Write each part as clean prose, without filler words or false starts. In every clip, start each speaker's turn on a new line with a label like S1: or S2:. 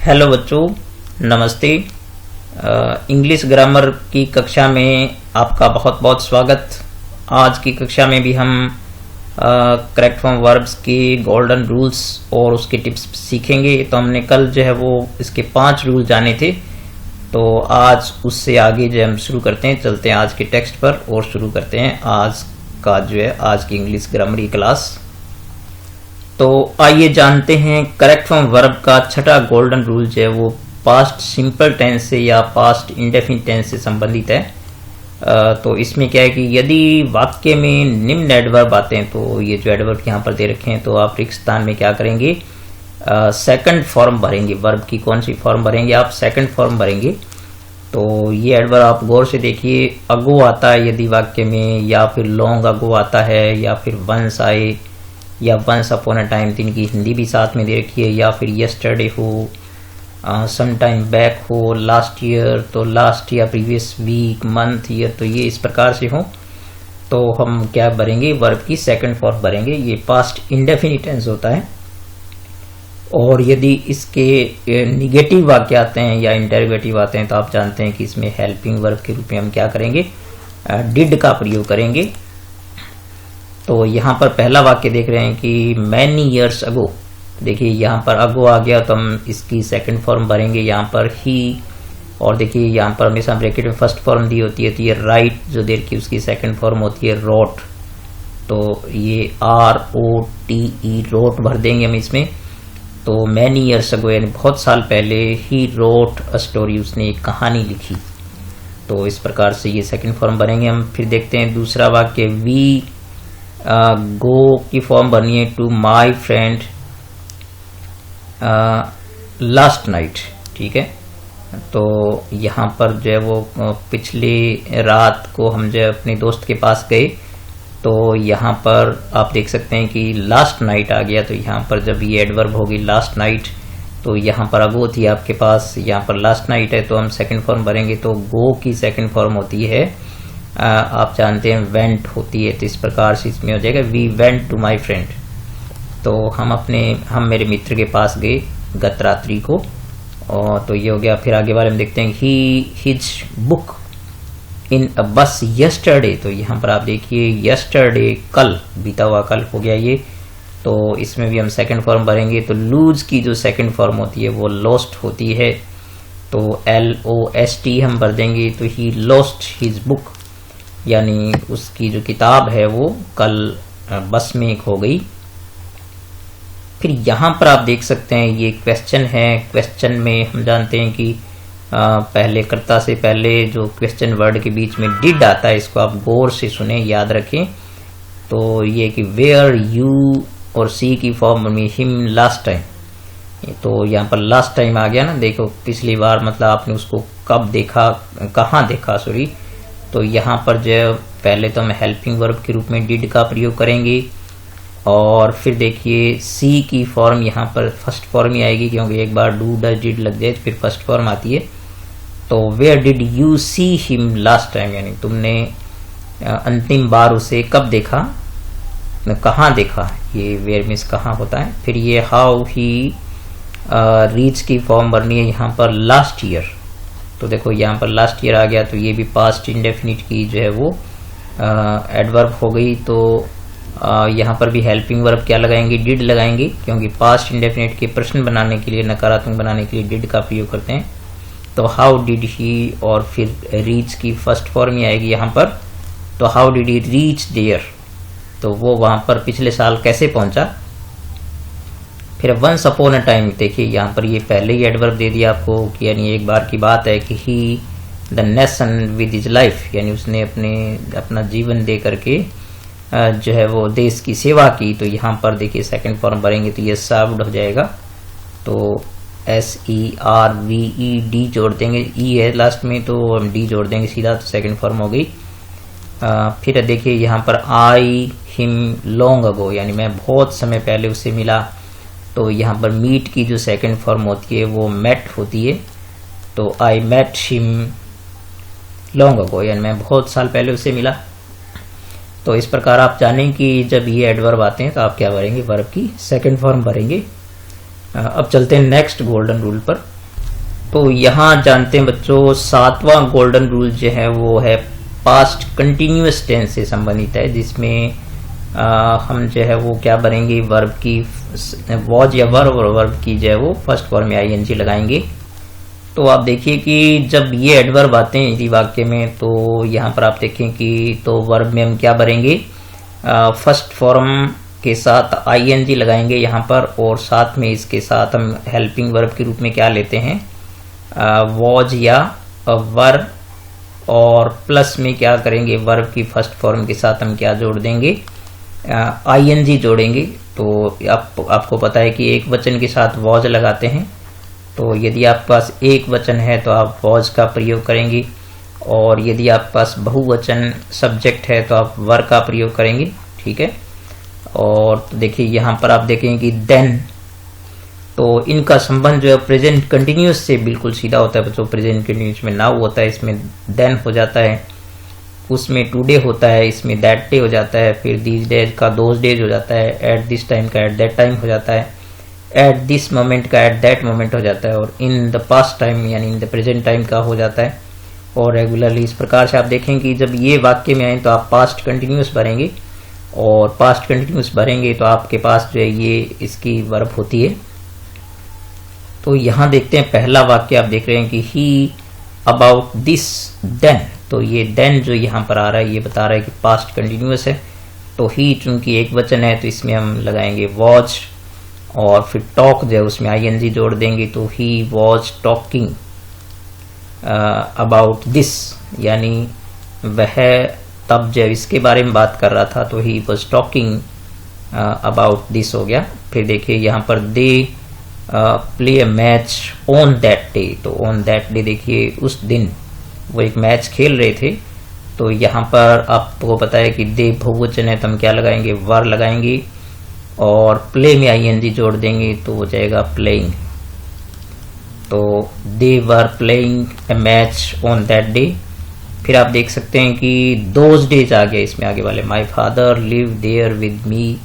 S1: Hello बच्चों, नमस्ते। English grammar की कक्षा में आपका बहुत बहुत स्वागत। आज की कक्षा में भी हम करेक्ट फॉर्म वर्ब्स के गोल्डन रूल्स और उसके टिप्स सीखेंगे। तो हमने कल जो है वो इसके 5 रूल जाने थे, तो आज उससे आगे जो हम शुरू करते हैं, चलते हैं आज के टेक्स्ट पर और शुरू करते हैं आज का जो है आज की इंग्लिश ग्रामर की क्लास। तो आइए जानते हैं करेक्ट फॉर्म वर्ब का छठा गोल्डन रूल जो है वो पास्ट सिंपल टेंस से या पास्ट इंडेफिनिट टेंस से संबंधित है। तो इसमें क्या है कि यदि वाक्य में निम्न एडवर्ब आते हैं, तो ये जो एडवर्ब यहाँ पर दे रखे हैं, तो आप रिक्त स्थान में क्या करेंगे, सेकंड फॉर्म भरेंगे। वर्ब की कौन सी फॉर्म भरेंगे आप? सेकंड फॉर्म भरेंगे। तो ये एडवर्ब आप गौर से देखिए, अगो आता है यदि वाक्य में, या फिर लॉन्ग अगो आता है, या फिर वंस आए, या वंस अपॉन अ टाइम, तो इनकी हिंदी भी साथ में दे रखी है, या फिर यस्टरडे हो, सम टाइम बैक हो, लास्ट ईयर, तो लास्ट या प्रीवियस वीक, मंथ, ईयर, तो ये इस प्रकार से हो। तो हम क्या भरेंगे, वर्ब की सेकंड फॉर्म भरेंगे। ये पास्ट इंडेफिनिट टेंस होता है। और यदि इसके निगेटिव वाक्य आते हैं या इंटरोगेटिव आते हैं, तो आप जानते हैं कि इसमें हेल्पिंग वर्ब के रूप में हम क्या करेंगे, डिड का प्रयोग करेंगे। तो यहाँ पर पहला वाक्य देख रहे हैं कि मैनी ईयर्स अगो। देखिए यहाँ पर अगो आ गया, तो हम इसकी सेकंड फॉर्म भरेंगे यहाँ पर ही। और देखिए यहाँ पर हमेशा ब्रैकेट में फर्स्ट फॉर्म दी होती है, तो ये राइट जो देर की उसकी सेकंड फॉर्म होती है रोट। तो ये ROTE रोट भर देंगे हम इसमें। तो मैनी ईयर्स अगो यानी बहुत साल पहले, ही रोट अ स्टोरी, उसने एक कहानी लिखी। तो इस प्रकार से ये सेकंड फॉर्म भरेंगे हम। फिर देखते हैं दूसरा वाक्य, वी गो की फॉर्म भरनी है, to my friend last night. ठीक है, तो यहाँ पर जो है वो पिछले रात को हम जो है अपने दोस्त के पास गए। तो यहाँ पर आप देख सकते हैं कि लास्ट नाइट आ गया। तो यहाँ पर जब ये एडवर्ब होगी लास्ट नाइट, तो यहाँ पर अगो थी आपके पास, यहाँ पर लास्ट नाइट है, तो हम सेकंड फॉर्म भरेंगे। तो गो की सेकंड फॉर्म होती है, आप जानते हैं वेंट होती है। तो इस प्रकार से इसमें हो जाएगा, we went to my friend. तो हम मेरे मित्र के पास गए गत रात्रि को। और तो ये हो गया। फिर आगे वाले में देखते हैं, ही हिज बुक इन अ बस यस्टरडे। तो यहाँ पर आप देखिए यस्टरडे कल, बीता हुआ कल हो गया ये। तो इसमें भी हम सेकंड फॉर्म भरेंगे। तो लूज की जो सेकंड फॉर्म होती है वो लॉस्ट होती है, तो LOST हम भर देंगे। तो ही लॉस्ट हिज बुक, यानी उसकी जो किताब है वो कल बस में खो गई। फिर यहाँ पर आप देख सकते हैं ये क्वेश्चन है। क्वेश्चन में हम जानते हैं कि पहले कर्ता से पहले जो क्वेश्चन वर्ड के बीच में डिड आता है, इसको आप गौर से सुने, याद रखें। तो ये कि वेयर यू और सी की फॉर्म में हिम लास्ट टाइम। तो यहाँ पर लास्ट टाइम आ गया ना, देखो पिछली बार मतलब आपने उसको कब देखा, कहाँ देखा, सॉरी। तो यहाँ पर जो पहले तो हम हेल्पिंग वर्ब के रूप में डिड का प्रयोग करेंगे। और फिर देखिए सी की फॉर्म यहाँ पर फर्स्ट फॉर्म ही आएगी, क्योंकि एक बार डू डज डिड लग जाए फिर फर्स्ट फॉर्म आती है। तो where did you see him last time, यानी तुमने अंतिम बार उसे कब देखा, कहाँ देखा, ये वेयर मीन्स कहाँ होता है। फिर ये हाउ ही रीच की फॉर्म भरनी है यहाँ पर लास्ट ईयर। तो देखो यहाँ पर लास्ट ईयर आ गया, तो ये भी पास्ट इंडेफिनिट की जो है वो एडवर्ब हो गई। तो यहाँ पर भी हेल्पिंग वर्ब क्या लगाएंगे, डिड लगाएंगे, क्योंकि पास्ट इंडेफिनिट के प्रश्न बनाने के लिए, नकारात्मक बनाने के लिए डिड का प्रयोग करते हैं। तो हाउ डिड ही, और फिर रीच की फर्स्ट फॉर्म ही आएगी यहाँ पर। तो how did he reach there, तो वो वहां पर पिछले साल कैसे पहुंचा। फिर वंस अपॉन अ टाइम, देखिए यहाँ पर ये पहले ही एडवर्ब दे दिया आपको कि यानी एक बार की बात है कि he the nation with his life, यानी उसने अपना जीवन दे करके जो है वो देश की सेवा की। तो यहाँ पर देखिए सेकंड फॉर्म भरेंगे, तो ये सर्व्ड हो जाएगा। तो SERVED जोड़ देंगे, ई है लास्ट में तो हम डी जोड़ देंगे सीधा, तो सेकंड फॉर्म हो गई। फिर देखिए यहाँ पर आई हिम लॉन्ग अगो, यानी मैं बहुत समय पहले उससे मिला। तो यहाँ पर मीट की जो सेकंड फॉर्म होती है वो मेट होती है। तो I met him long ago, यानी मैं बहुत साल पहले उससे मिला। तो इस प्रकार आप जानें कि जब ये एडवर्ब आते हैं तो आप क्या भरेंगे, वर्ब की सेकंड फॉर्म भरेंगे। अब चलते हैं नेक्स्ट गोल्डन रूल पर। तो यहाँ जानते हैं बच्चों, सातवां गोल्डन रूल जो है वो है पास्ट कंटिन्यूअस टेंस से संबंधित है, जिसमें हम जो है वो क्या भरेंगे, वर्ब की वॉज या वर्ब, और वर्ब की जो है वो फर्स्ट फॉर्म में आईएनजी लगाएंगे। तो आप देखिए कि जब ये एडवर्ब आते हैं यदि वाक्य में, तो यहाँ पर आप देखें कि तो वर्ब में हम क्या भरेंगे, फर्स्ट फॉर्म के साथ आईएनजी लगाएंगे यहाँ पर, और साथ में इसके साथ हम हेल्पिंग वर्ब के रूप में क्या लेते हैं, वॉज या वर, और प्लस में क्या करेंगे, वर्ब की फर्स्ट फॉर्म के साथ हम क्या जोड़ देंगे, आईएनजी जोड़ेंगे। तो आपको पता है कि एक वचन के साथ वॉज लगाते हैं, तो यदि आपके पास एक वचन है तो आप वॉज का प्रयोग करेंगे, और यदि आपके पास बहुवचन सब्जेक्ट है तो आप वर का प्रयोग करेंगे, ठीक है। और तो देखिए यहाँ पर आप देखेंगे कि देन, तो इनका संबंध जो है प्रेजेंट कंटिन्यूअस से बिल्कुल सीधा होता है बच्चों। प्रेजेंट कंटिन्यूअस में नाउ होता है, इसमें देन हो जाता है, उसमें टुडे होता है, इसमें दैट डे हो जाता है, फिर दीज डेज का दोज डेज हो जाता है, एट दिस टाइम का एट दैट टाइम हो जाता है, एट दिस मोमेंट का एट दैट मोमेंट हो जाता है, और इन द पास्ट टाइम यानी इन द प्रेजेंट टाइम का हो जाता है, और रेगुलरली। इस प्रकार से आप देखें कि जब ये वाक्य में आए तो आप पास्ट कंटिन्यूअस भरेंगे, और पास्ट कंटिन्यूअस भरेंगे तो आपके पास जो है ये इसकी वर्ब होती है। तो यहाँ देखते हैं पहला वाक्य, आप देख रहे हैं कि ही अबाउट दिस देन, तो ये देन जो यहाँ पर आ रहा है ये बता रहा है कि पास्ट कंटिन्यूअस है। तो ही चूंकि एक वचन है तो इसमें हम लगाएंगे वॉज, और फिर टॉक जो है उसमें आईएनजी जोड़ देंगे, तो he was talking about this, यानी वह तब जब इसके बारे में बात कर रहा था, तो he was talking about this हो गया। फिर देखिए यहाँ पर they play a match on that day, तो ऑन दैट डे देखिए उस दिन वो एक मैच खेल रहे थे। तो यहाँ पर आपको पता है कि दे बहुवचन है तो हम क्या लगाएंगे, वर लगाएंगे, और प्ले में आईएनजी जोड़ देंगे तो हो जाएगा प्लेइंग। तो they were playing a match on that day. फिर आप देख सकते हैं कि दोज डेज आ गया इसमें आगे वाले, my father live there with me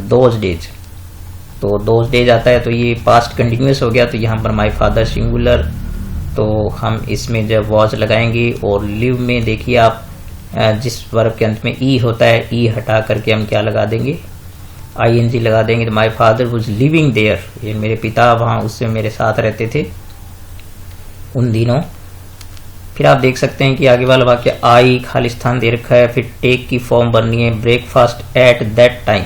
S1: those days, तो दोज डेज आता है तो ये पास्ट कंटिन्यूअस हो गया। तो यहाँ पर माई फादर सिंगुलर, तो हम इसमें जब वॉज लगाएंगे, और लिव में देखिए आप जिस वर्ब के अंत में ई होता है, ई हटा करके हम क्या लगा देंगे, आईएनजी लगा देंगे। तो my father was living there, ये मेरे पिता वहाँ उससे मेरे साथ रहते थे उन दिनों। फिर आप देख सकते हैं कि आगे वाला वाक्य आई खाली स्थान दे रखा है, फिर टेक की फॉर्म बननी है ब्रेकफास्ट एट दैट टाइम,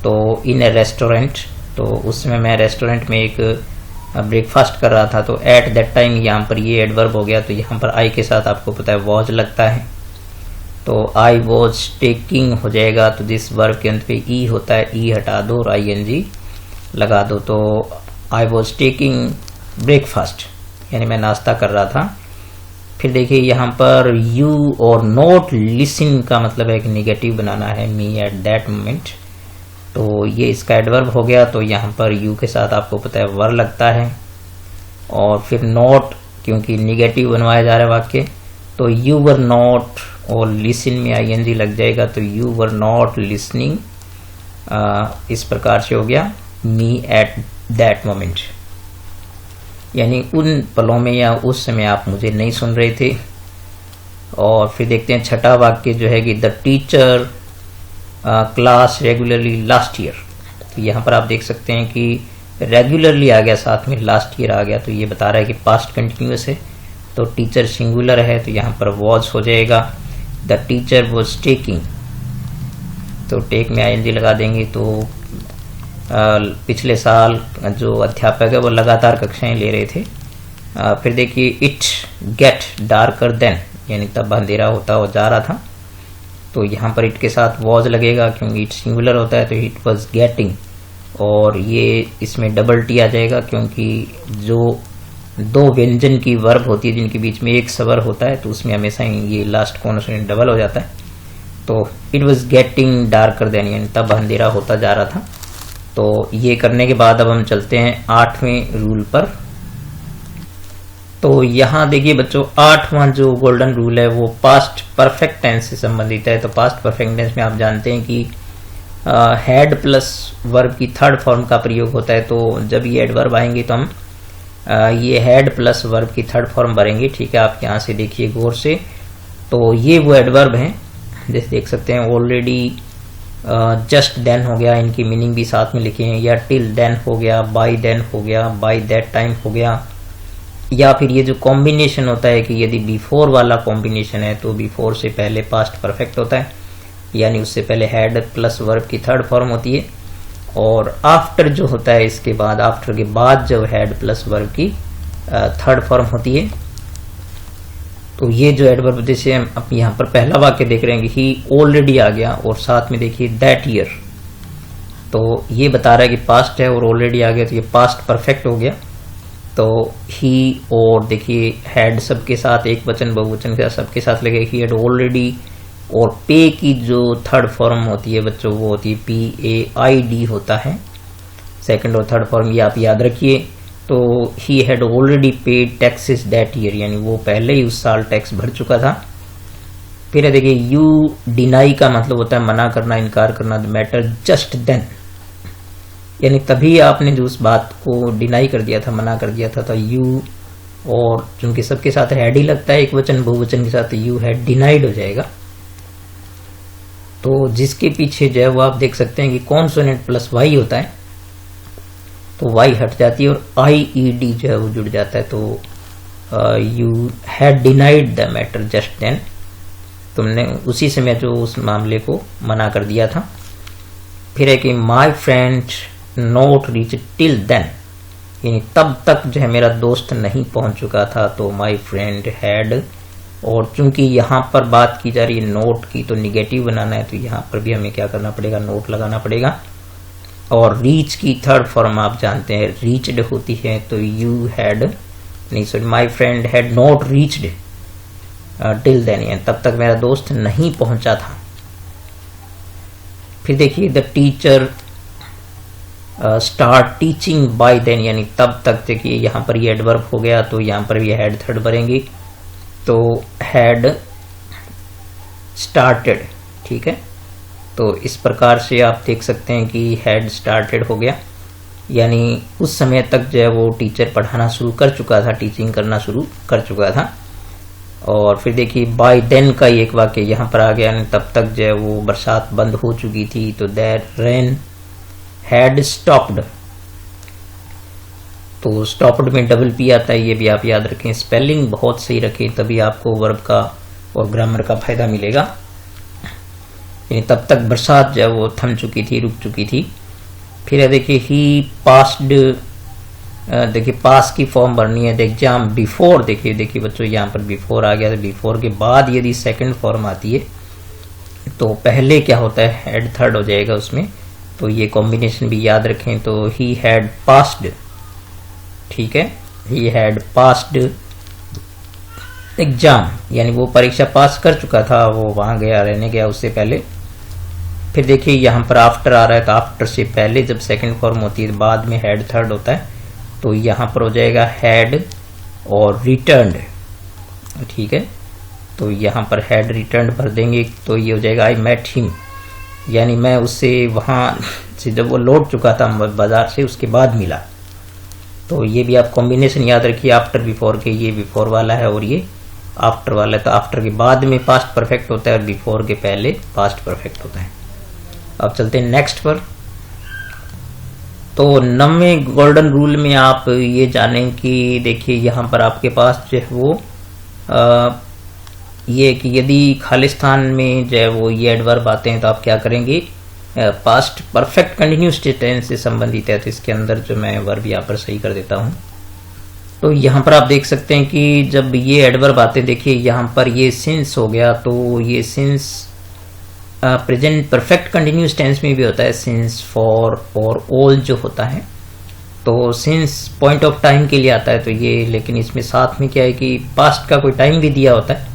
S1: तो इन ए रेस्टोरेंट, तो उसमें मैं रेस्टोरेंट में एक ब्रेकफास्ट कर रहा था, तो एट दैट टाइम यहाँ पर ये एडवर्ब हो गया। तो यहाँ पर आई के साथ आपको पता है वॉज लगता है, तो आई वॉज टेकिंग हो जाएगा। तो जिस वर्ब के अंत पे ई होता है, ई हटा दो और आईएनजी लगा दो, तो आई वॉज टेकिंग ब्रेकफास्ट, यानी मैं नाश्ता कर रहा था। फिर देखिए यहाँ पर यू और नॉट लिसन का मतलब है कि निगेटिव बनाना है, मी एट दैट मोमेंट, तो ये इसका एडवर्ब हो गया। तो यहाँ पर यू के साथ आपको पता है वर लगता है, और फिर नॉट क्योंकि निगेटिव बनवाया जा रहा है वाक्य, तो यू वर नॉट, और लिसन में आईएनजी लग जाएगा, तो यू वर नॉट लिसनिंग, इस प्रकार से हो गया मी एट दैट मोमेंट, यानी उन पलों में या उस समय आप मुझे नहीं सुन रहे थे। और फिर देखते हैं छठा वाक्य जो है कि the teacher class regularly last year, तो यहाँ पर आप देख सकते हैं कि रेगुलरली आ गया, साथ में लास्ट ईयर आ गया, तो ये बता रहा है कि पास्ट कंटिन्यूअस है। तो टीचर सिंगुलर है तो यहाँ पर वॉज हो जाएगा। द टीचर वॉज टेकिंग, तो टेक में आईएनजी लगा देंगे, तो पिछले साल जो अध्यापक है वो लगातार कक्षाएं ले रहे थे। फिर देखिए इट गेट डार्कर देन, यानी तब अंधेरा होता हो जा रहा था, तो यहाँ पर इट के साथ वॉज लगेगा क्योंकि इट सिंगुलर होता है, तो इट वॉज गेटिंग, और ये इसमें डबल टी आ जाएगा क्योंकि जो दो व्यंजन की वर्ब होती है जिनके बीच में एक स्वर होता है तो उसमें हमेशा ये लास्ट कॉन्सोनेंट डबल हो जाता है। तो it was getting darker then, यानी तब अंधेरा होता जा रहा था। तो ये करने के बाद अब हम चलते हैं 8वें रूल पर। तो यहाँ देखिए बच्चों, 8वां जो गोल्डन रूल है वो पास्ट परफेक्ट टेंस से संबंधित है। तो पास्ट परफेक्ट टेंस में आप जानते हैं कि हैड प्लस वर्ब की थर्ड फॉर्म का प्रयोग होता है। तो जब ये एडवर्ब आएंगे तो हम ये हैड प्लस वर्ब की थर्ड फॉर्म भरेंगे। ठीक है, आप यहाँ से देखिए गौर से, तो ये वो एडवर्ब हैं, जैसे देख सकते हैं ऑलरेडी, जस्ट देन हो गया, इनकी मीनिंग भी साथ में लिखे हैं, या टिल देन हो गया, बाय देन हो गया, बाय दैट टाइम हो गया, या फिर ये जो कॉम्बिनेशन होता है कि यदि बिफोर वाला कॉम्बिनेशन है तो बिफोर से पहले पास्ट परफेक्ट होता है, यानी उससे पहले हैड प्लस वर्ब की थर्ड फॉर्म होती है, और आफ्टर जो होता है इसके बाद, आफ्टर के बाद जब हैड प्लस वर्ब की थर्ड फॉर्म होती है। तो ये जो एडवर्ब, जैसे हम अब यहाँ पर पहला वाक्य देख रहे हैं कि ही ऑलरेडी आ गया, और साथ में देखिए दैट ईयर, तो ये बता रहा है कि पास्ट है और ऑलरेडी आ गया, तो ये पास्ट परफेक्ट हो गया। तो ही, और देखिए हैड सबके साथ, एक वचन बहुवचन के साथ सबके साथ लगे, ही हैड ऑलरेडी, और पे की जो थर्ड फॉर्म होती है बच्चों वो होती है PAID होता है, सेकंड और थर्ड फॉर्म, ये आप याद रखिए। तो he had already paid taxes that year, यानी वो पहले ही उस साल टैक्स भर चुका था। फिर देखिए यू डिनाई का मतलब होता है मना करना, इनकार करना, द मैटर जस्ट देन, यानी तभी आपने जो उस बात को डिनाई कर दिया था, मना कर दिया था, तो यू, और चूंकि सबके साथ हैड ही लगता है एक वचन बहुवचन के साथ, तो यू हैड डिनाइड हो जाएगा। तो जिसके पीछे जो है वो आप देख सकते हैं कि कॉन्सोनेंट प्लस वाई होता है, तो वाई हट जाती है और IED जो है वो जुड़ जाता है। तो you had denied the matter just then, तुमने उसी समय जो उस मामले को मना कर दिया था। फिर है कि my friend not reach till then, यानी तब तक जो है मेरा दोस्त नहीं पहुंच चुका था, तो माई फ्रेंड हैड, और चूंकि यहाँ पर बात की जा रही है नोट की, तो निगेटिव बनाना है, तो यहाँ पर भी हमें क्या करना पड़ेगा, नोट लगाना पड़ेगा। और रीच की थर्ड फॉर्म आप जानते हैं रीच्ड होती है, तो यू हैड, नहीं sorry, my friend had not reached till then, यानी तब तक मेरा दोस्त नहीं पहुंचा था। फिर देखिए the teacher start teaching by then, यानी तब तक, देखिए यहाँ पर ये एडवर्ब हो गया, तो यहाँ पर भी हैड थर्ड भरेंगे, तो हैड स्टार्टेड। ठीक है, तो इस प्रकार से आप देख सकते हैं कि हैड स्टार्टेड हो गया, यानी उस समय तक जो है वो टीचर पढ़ाना शुरू कर चुका था, टीचिंग करना शुरू कर चुका था। और फिर देखिए बाय देन का एक वाक्य यहाँ पर आ गया, यानी तब तक जो है वो बरसात बंद हो चुकी थी, तो दैट रेन हैड स्टॉप्ड, तो स्टॉप्ड में डबल P आता है, ये भी आप याद रखें। स्पेलिंग बहुत सही रखें, तभी आपको वर्ब का और ग्रामर का फायदा मिलेगा। यानी तब तक बरसात जो है वो थम चुकी थी, रुक चुकी थी। फिर है देखिए ही पास्ड, देखिए पास की फॉर्म भरनी है, एग्जाम बिफोर, देखिए बच्चों यहाँ पर बिफोर आ गया, तो बिफोर के बाद यदि सेकंड फॉर्म आती है तो पहले क्या होता है, हैड थर्ड हो जाएगा उसमें, तो ये कॉम्बिनेशन भी याद रखें। तो ही हैड पास्ड, ठीक है, ही हैड पास्ड एग्जाम, यानी वो परीक्षा पास कर चुका था, वो वहां गया, रहने गया उससे पहले। फिर देखिए यहाँ पर आफ्टर आ रहा है, तो आफ्टर से पहले जब सेकंड फॉर्म होती है, बाद में हैड थर्ड होता है, तो यहाँ पर हो जाएगा हैड और रिटर्न्ड। ठीक है, तो यहाँ पर हैड रिटर्न्ड भर देंगे, तो ये हो जाएगा आई मेट हिम, यानी मैं उससे वहां से जब वो लौट चुका था बाजार से, उसके बाद मिला। तो ये भी आप कॉम्बिनेशन याद रखिए, आफ्टर बिफोर के, ये बिफोर वाला है और ये आफ्टर वाला है, तो आफ्टर के बाद में पास्ट परफेक्ट होता है और बिफोर के पहले पास्ट परफेक्ट होता है। अब चलते हैं नेक्स्ट पर। तो 9वें गोल्डन रूल में आप ये जानें कि देखिए यहाँ पर आपके पास जो है वो ये कि यदि खालिस्तान में जो है वो ये एडवर्ब आते हैं तो आप क्या करेंगे, पास्ट परफेक्ट कंटिन्यूअस टेंस से संबंधित है, तो इसके अंदर जो मैं वर्ब यहाँ पर सही कर देता हूँ। तो यहाँ पर आप देख सकते हैं कि जब ये एडवर्ब आते हैं, देखिए यहाँ पर ये सिंस हो गया, तो ये since present perfect continuous tense में भी होता है, सिंस, फॉर और ऑल जो होता है। तो सिंस पॉइंट ऑफ टाइम के लिए आता है, तो ये, लेकिन इसमें साथ में क्या है कि पास्ट का कोई टाइम भी दिया होता है,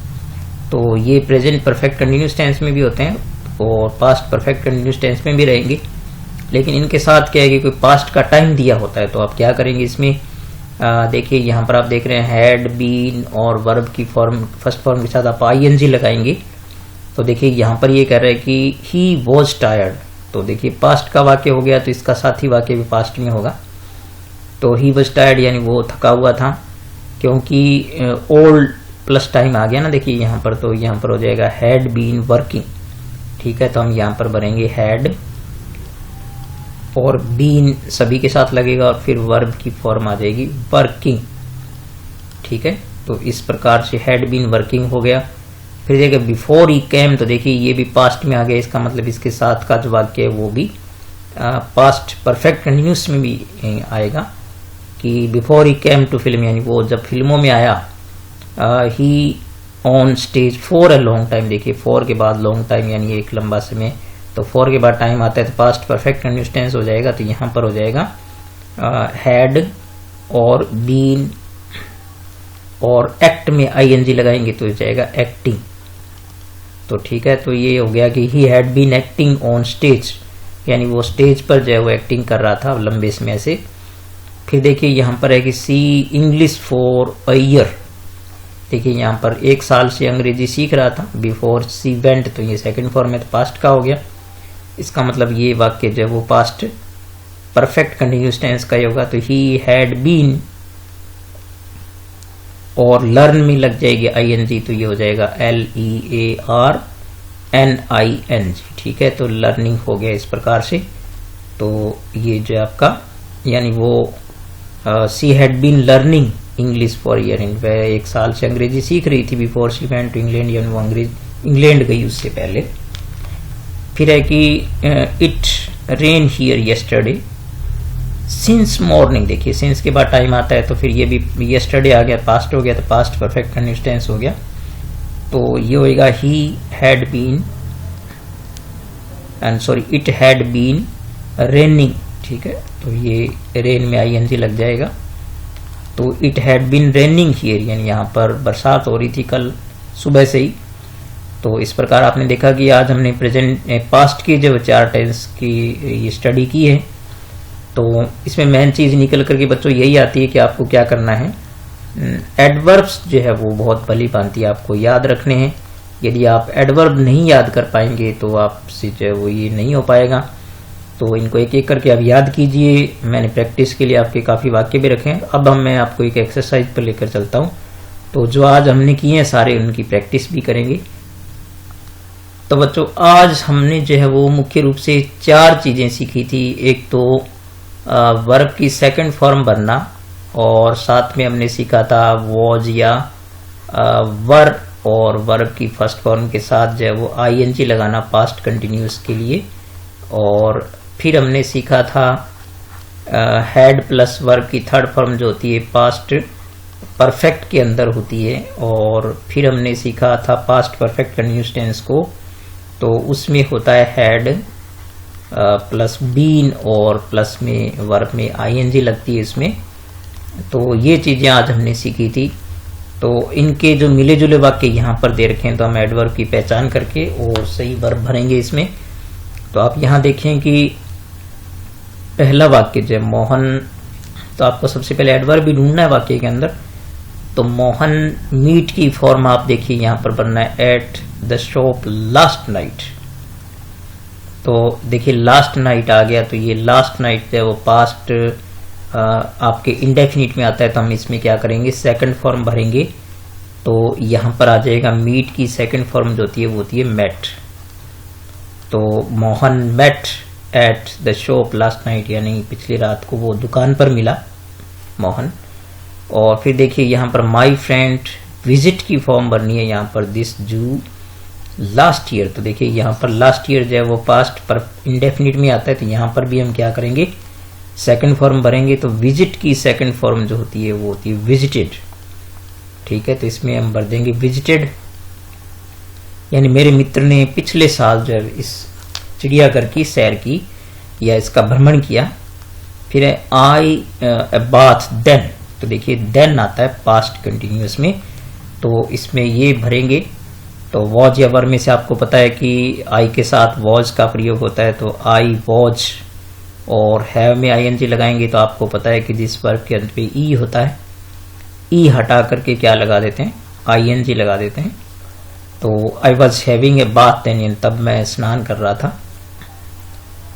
S1: तो ये प्रेजेंट परफेक्ट कंटिन्यूअस टेंस में भी होते हैं और पास्ट परफेक्ट कंटिन्यूअस टेंस में भी रहेंगे, लेकिन इनके साथ क्या है कि कोई पास्ट का टाइम दिया होता है। तो आप क्या करेंगे इसमें, देखिए यहाँ पर आप देख रहे हैं हैड बीन और वर्ब की फॉर्म, फर्स्ट फॉर्म के साथ आप ING लगाएंगे। तो देखिए यहाँ पर ये कह रहा है कि ही वॉज टायर्ड, तो देखिए पास्ट का वाक्य हो गया, तो इसका साथी वाक्य भी पास्ट में होगा। तो ही वॉज टायर्ड यानी वो थका हुआ था, क्योंकि ओल्ड प्लस टाइम आ गया ना, देखिए यहाँ पर, तो यहाँ पर हो जाएगा हैड बीन वर्किंग। ठीक है, तो हम यहाँ पर भरेंगे हैड और बीन सभी के साथ लगेगा और फिर वर्ब की फॉर्म आ जाएगी वर्किंग। ठीक है, तो इस प्रकार से हैड बीन वर्किंग हो गया। फिर देखिए बिफोर ही केम, तो देखिए ये भी पास्ट में आ गया, इसका मतलब इसके साथ का जो वाक्य है वो भी पास्ट परफेक्ट कंटिन्यूस में भी आएगा कि before he came to film, यानी वो जब फिल्मों में आया। He on stage for a long time, देखिए फॉर के बाद लॉन्ग टाइम यानी एक लंबा समय, तो फॉर के बाद टाइम आता है तो पास्ट परफेक्ट कंटिन्यूस टेंस हो जाएगा। तो यहाँ पर हो जाएगा हैड और बीन और एक्ट में आईएनजी लगाएंगे तो हो जाएगा एक्टिंग। तो ठीक है, तो ये हो गया कि he had been acting on stage, यानी वो स्टेज पर जो है वो एक्टिंग कर रहा था लंबे समय से। फिर देखिए यहाँ पर है कि सी इंग्लिश फॉर अ ईयर, देखिए यहाँ पर 1 साल से अंग्रेजी सीख रहा था। बिफोर सी वेंट, तो ये सेकंड फॉर्म है तो पास्ट का हो गया। इसका मतलब ये वाक्य जो है वो पास्ट परफेक्ट कंटिन्यूस टेंस का ही होगा। तो ही हैड बीन और लर्न में लग जाएगी आईएनजी, तो ये हो जाएगा LEARNING। ठीक है, तो लर्निंग हो गया इस प्रकार से। तो ये जो आपका यानी वो she had been learning English for year, वह 1 साल से अंग्रेजी सीख रही थी। Before she went to England, यानी वो इंग्लैंड गई उससे पहले। फिर है कि it rain here yesterday since morning, देखिए सिंस के बाद टाइम आता है तो फिर ये भी यस्टरडे आ गया, पास्ट हो गया, तो पास्ट परफेक्ट कंटिन्यूस टेंस हो गया। तो ये होएगा he had been it had been raining. ठीक है, तो ये रेन में आईएनजी लग जाएगा। तो it had been raining here, यानी यहाँ पर बरसात हो रही थी कल सुबह से ही। तो इस प्रकार आपने देखा कि आज हमने प्रेजेंट पास्ट की जो 4 टेंस की ये स्टडी की है। तो इसमें मेन चीज निकल करके बच्चों यही आती है कि आपको क्या करना है, एडवर्ब्स जो है वो बहुत भली भांति आपको याद रखने हैं। यदि आप एडवर्ब नहीं याद कर पाएंगे तो आपसे जो है वो ये नहीं हो पाएगा। तो इनको एक एक करके आप याद कीजिए। मैंने प्रैक्टिस के लिए आपके काफी वाक्य भी रखे हैं। अब मैं आपको एक एक्सरसाइज पर लेकर चलता हूँ। तो जो आज हमने किए हैं सारे उनकी प्रैक्टिस भी करेंगे। तो बच्चों आज हमने जो है वो मुख्य रूप से 4 चीजें सीखी थी। एक तो वर्ब की सेकंड फॉर्म बनना, और साथ में हमने सीखा था वॉज या वर और वर्ब की फर्स्ट फॉर्म के साथ जो है वो आईएनजी लगाना पास्ट कंटिन्यूस के लिए। और फिर हमने सीखा था हैड प्लस वर्ब की थर्ड फॉर्म जो होती है पास्ट परफेक्ट के अंदर होती है। और फिर हमने सीखा था पास्ट परफेक्ट कंटिन्यूस टेंस को, तो उसमें होता है हैड प्लस बीन और प्लस में वर्ब में आईएनजी लगती है इसमें। तो ये चीजें आज हमने सीखी थी। तो इनके जो मिले जुले वाक्य यहाँ पर दे रखे हैं तो हम एडवर्ब की पहचान करके और सही वर्ब भरेंगे इसमें। तो आप यहाँ देखें कि पहला वाक्य जो मोहन, तो आपको सबसे पहले एडवर्ब भी ढूंढना है वाक्य के अंदर। तो मोहन मीट की फॉर्म आप देखिए यहाँ पर बनना है eight the shop last night. तो देखिए लास्ट नाइट आ गया, तो ये लास्ट नाइट जो है वो पास्ट आपके इंडेफिनिट में आता है। तो हम इसमें क्या करेंगे, सेकंड फॉर्म भरेंगे। तो यहाँ पर आ जाएगा मीट की सेकंड फॉर्म जो होती है वो होती है मेट। तो Mohan met at the shop last night, यानी पिछली रात को वो दुकान पर मिला मोहन। और फिर देखिए यहाँ पर माई फ्रेंड विजिट की फॉर्म भरनी है यहाँ पर दिस जू लास्ट ईयर। तो देखिए यहाँ पर लास्ट ईयर जो है वो पास्ट पर इंडेफिनिट में आता है। तो यहाँ पर भी हम क्या करेंगे, सेकंड फॉर्म भरेंगे। तो विजिट की सेकंड फॉर्म जो होती है वो होती है विजिटेड। ठीक है, तो इसमें हम भर देंगे विजिटेड, यानी मेरे मित्र ने पिछले साल जो है इस चिड़ियाघर की सैर की या इसका भ्रमण किया। फिर है आई बाथ देन। तो देखिए देन आता है पास्ट कंटिन्यूअस में, तो इसमें ये भरेंगे। तो वॉज या वर में से आपको पता है कि आई के साथ वॉज का प्रयोग होता है। तो आई वॉज और हैव में आईएनजी लगाएंगे। तो आपको पता है कि जिस वर्ब के अंत पे ई होता है, ई हटा करके क्या लगा देते हैं, आईएनजी लगा देते हैं। तो I was having a bath then, तब मैं स्नान कर रहा था।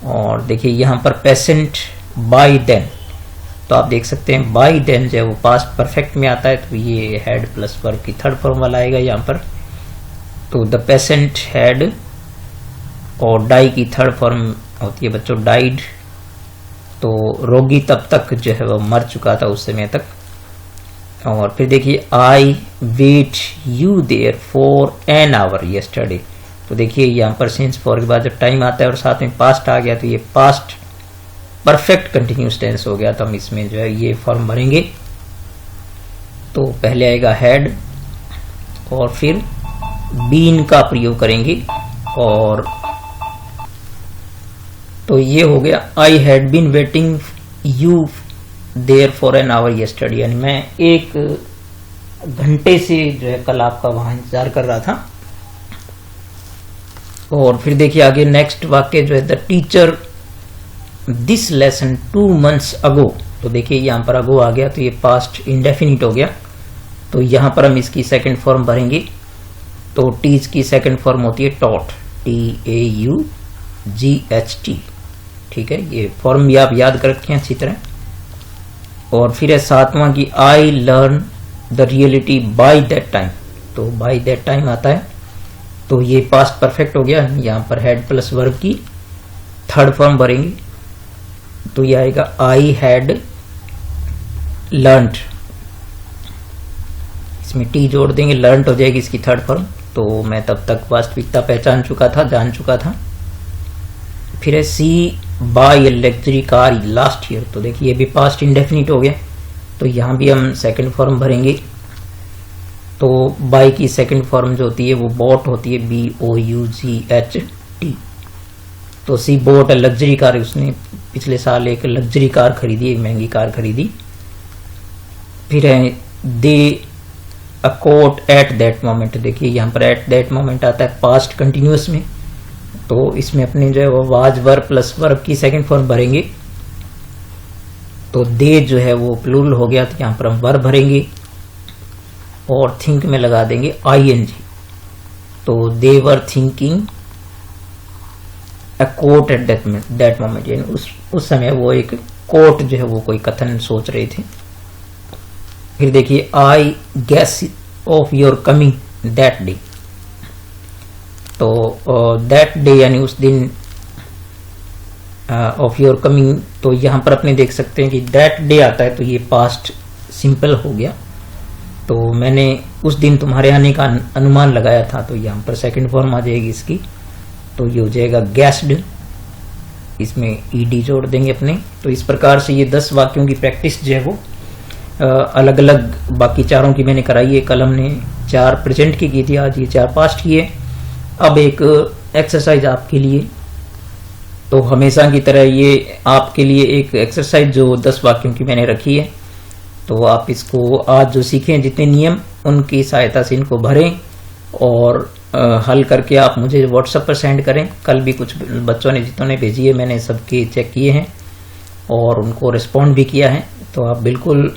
S1: और देखिए यहाँ पर पेसेंट बाय देन, तो आप देख सकते हैं बाई देन जो है वो पास्ट परफेक्ट में आता है, तो ये हैड प्लस वर्ब की थर्ड फॉर्म वाला आएगा यहाँ पर। तो द पेशेंट हैड, और डाई की थर्ड फॉर्म होती है बच्चों डाइड। तो रोगी तब तक जो है वो मर चुका था उस समय तक। और फिर देखिए I wait you there for an hour yesterday. तो देखिए यहाँ पर सिंस फॉर के बाद जब टाइम आता है और साथ में पास्ट आ गया तो ये पास्ट परफेक्ट कंटिन्यूस टेंस हो गया। तो हम इसमें जो है ये फॉर्म भरेंगे। तो पहले आएगा हैड और फिर बीन का प्रयोग करेंगे। और तो ये हो गया I had been waiting you there for an hour yesterday, यानी मैं 1 घंटे से जो है कल आपका वहां इंतजार कर रहा था। और फिर देखिए आगे नेक्स्ट वाक्य जो है the teacher this lesson 2 months अगो। तो देखिए यहाँ पर अगो आ गया तो ये पास्ट इंडेफिनिट हो गया। तो यहाँ पर हम इसकी सेकंड फॉर्म भरेंगे। तो टीच की सेकंड फॉर्म होती है टॉट, TAUGHT। ठीक है, ये फॉर्म भी आप याद कर रखें अच्छी तरह। और फिर है 7वां की I learn the reality by that time. तो बाय दैट टाइम आता है तो ये पास्ट परफेक्ट हो गया। यहाँ पर हेड प्लस वर्ब की थर्ड फॉर्म भरेंगे। तो ये आएगा आई हैड लर्नड, इसमें टी जोड़ देंगे, लर्नड हो जाएगी इसकी थर्ड फॉर्म। तो मैं तब तक वास्तविकता पहचान चुका था, जान चुका था। फिर he see buy a luxury car last year. तो देखिए ये भी पास्ट इंडेफिनिट हो गया। तो यहां भी हम सेकंड फॉर्म भरेंगे। तो बाय की सेकंड फॉर्म जो होती है वो बॉट होती है, BOUGHT। तो सी बॉट लग्जरी कार, उसने पिछले साल एक लग्जरी कार खरीदी, एक महंगी कार खरीदी। फिर है दे अ कोट एट दैट मोमेंट। देखिए यहाँ पर एट दैट मोमेंट आता है पास्ट कंटिन्यूअस में। तो इसमें अपने जो है वो वाज वर्ब प्लस वर्ब की सेकंड फॉर्म भरेंगे। तो दे जो है वो प्लूरल हो गया, तो यहाँ पर हम वर्ब भरेंगे और थिंक में लगा देंगे ING। तो they were thinking a quote at that moment, यानी उस समय वो एक कोट जो है वो कोई कथन सोच रहे थे। फिर देखिए I guess of your coming that day. तो दैट डे यानी उस दिन ऑफ योर कमिंग। तो यहां पर अपने देख सकते हैं कि दैट डे आता है तो ये पास्ट सिंपल हो गया। तो मैंने उस दिन तुम्हारे आने का अनुमान लगाया था, तो यहाँ पर सेकंड फॉर्म आ जाएगी इसकी। तो ये हो जाएगा गेस्ड, इसमें ED जोड़ देंगे अपने। तो इस प्रकार से ये 10 वाक्यों की प्रैक्टिस जो है वो अलग अलग, बाकी चारों की मैंने कराई है। कल हमने 4 प्रेजेंट की थी, आज ये 4 पास्ट की है। अब एक एक्सरसाइज आपके लिए, तो हमेशा की तरह ये आपके लिए एक एक्सरसाइज जो 10 वाक्यों की मैंने रखी है। तो आप इसको आज जो सीखें जितने नियम, उनकी सहायता से इनको भरें और हल करके आप मुझे व्हाट्सएप पर सेंड करें। कल भी कुछ बच्चों ने जितने भेजी है मैंने सबके चेक किए हैं और उनको रिस्पॉन्ड भी किया है। तो आप बिल्कुल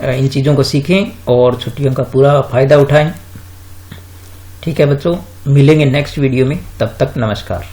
S1: इन चीज़ों को सीखें और छुट्टियों का पूरा फायदा उठाएं। ठीक है बच्चों, मिलेंगे नेक्स्ट वीडियो में, तब तक नमस्कार।